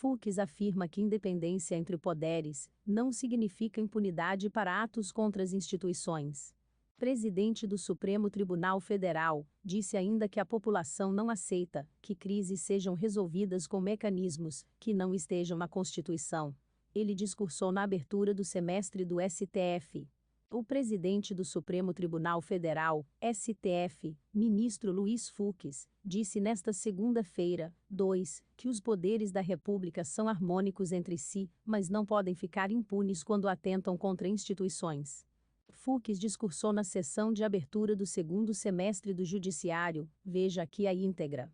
Fux afirma que independência entre poderes não significa impunidade para atos contra as instituições. Presidente do Supremo Tribunal Federal disse ainda que a população não aceita que crises sejam resolvidas com mecanismos que não estejam na Constituição. Ele discursou na abertura do semestre do STF. O presidente do Supremo Tribunal Federal, STF, ministro Luiz Fux, disse nesta segunda-feira, 2, que os poderes da República são harmônicos entre si, mas não podem ficar impunes quando atentam contra instituições. Fux discursou na sessão de abertura do segundo semestre do Judiciário, veja aqui a íntegra.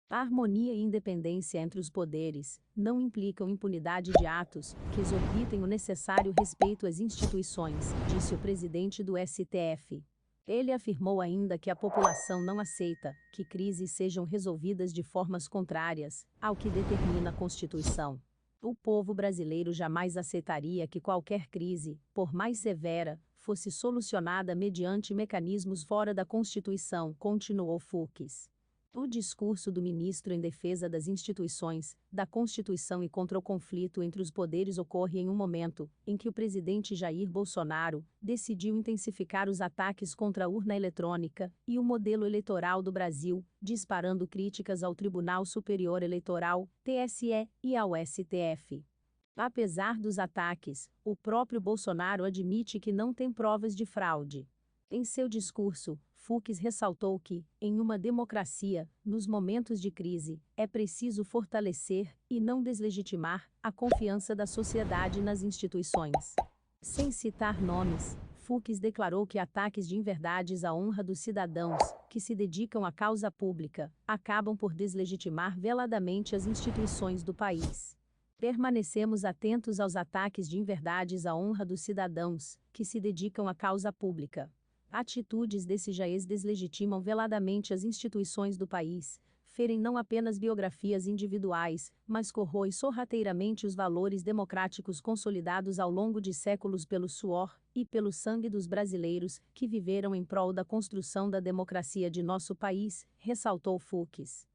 A harmonia e independência entre os poderes não implicam impunidade de atos que exorbitem o necessário respeito às instituições, disse o presidente do STF. Ele afirmou ainda que a população não aceita que crises sejam resolvidas de formas contrárias ao que determina a Constituição. O povo brasileiro jamais aceitaria que qualquer crise, por mais severa, fosse solucionada mediante mecanismos fora da Constituição, continuou Fux. O discurso do ministro em defesa das instituições, da Constituição e contra o conflito entre os poderes ocorre em um momento em que o presidente Jair Bolsonaro decidiu intensificar os ataques contra a urna eletrônica e o modelo eleitoral do Brasil, disparando críticas ao Tribunal Superior Eleitoral, TSE, e ao STF. Apesar dos ataques, o próprio Bolsonaro admite que não tem provas de fraude. Em seu discurso, Fux ressaltou que, em uma democracia, nos momentos de crise, é preciso fortalecer, e não deslegitimar, a confiança da sociedade nas instituições. Sem citar nomes, Fux declarou que ataques de inverdades à honra dos cidadãos, que se dedicam à causa pública, acabam por deslegitimar veladamente as instituições do país. Permanecemos atentos aos ataques de inverdades à honra dos cidadãos, que se dedicam à causa pública. Atitudes desse jaez deslegitimam veladamente as instituições do país, ferem não apenas biografias individuais, mas corroem sorrateiramente os valores democráticos consolidados ao longo de séculos pelo suor e pelo sangue dos brasileiros que viveram em prol da construção da democracia de nosso país, ressaltou Fux.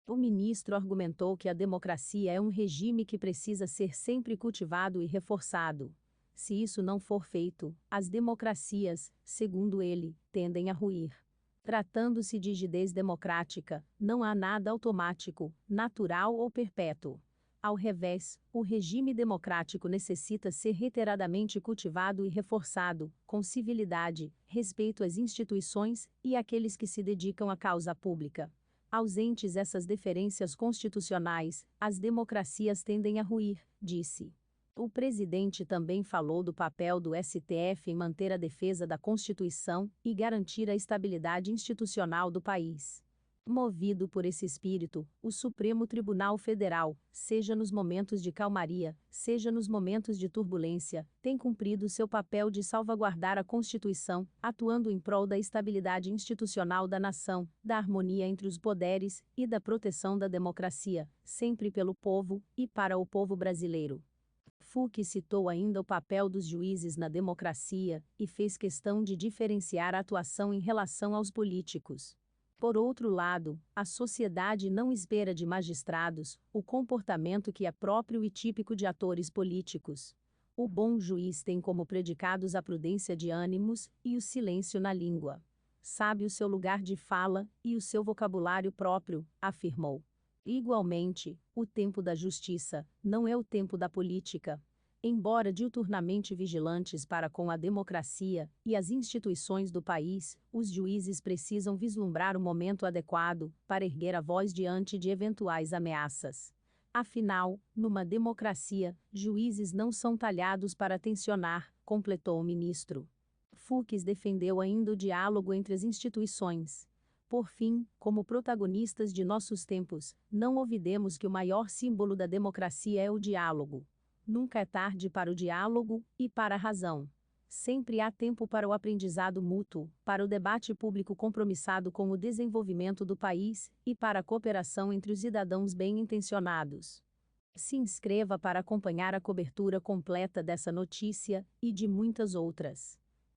O ministro argumentou que a democracia é um regime que precisa ser sempre cultivado e reforçado. Se isso não for feito, as democracias, segundo ele, tendem a ruir. Tratando-se de rigidez democrática, não há nada automático, natural ou perpétuo. Ao revés, o regime democrático necessita ser reiteradamente cultivado e reforçado, com civilidade, respeito às instituições e àqueles que se dedicam à causa pública. Ausentes essas deferências constitucionais, as democracias tendem a ruir, disse. O presidente também falou do papel do STF em manter a defesa da Constituição e garantir a estabilidade institucional do país. Movido por esse espírito, o Supremo Tribunal Federal, seja nos momentos de calmaria, seja nos momentos de turbulência, tem cumprido seu papel de salvaguardar a Constituição, atuando em prol da estabilidade institucional da nação, da harmonia entre os poderes e da proteção da democracia, sempre pelo povo e para o povo brasileiro. Fux citou ainda o papel dos juízes na democracia e fez questão de diferenciar a atuação em relação aos políticos. Por outro lado, a sociedade não espera de magistrados o comportamento que é próprio e típico de atores políticos. O bom juiz tem como predicados a prudência de ânimos e o silêncio na língua. Sabe o seu lugar de fala e o seu vocabulário próprio, afirmou. Igualmente, o tempo da justiça não é o tempo da política. Embora diuturnamente vigilantes para com a democracia e as instituições do país, os juízes precisam vislumbrar o momento adequado para erguer a voz diante de eventuais ameaças. Afinal, numa democracia, juízes não são talhados para tensionar, completou o ministro. Fux defendeu ainda o diálogo entre as instituições. Por fim, como protagonistas de nossos tempos, não olvidemos que o maior símbolo da democracia é o diálogo. Nunca é tarde para o diálogo e para a razão. Sempre há tempo para o aprendizado mútuo, para o debate público compromissado com o desenvolvimento do país e para a cooperação entre os cidadãos bem-intencionados. Se inscreva para acompanhar a cobertura completa dessa notícia e de muitas outras.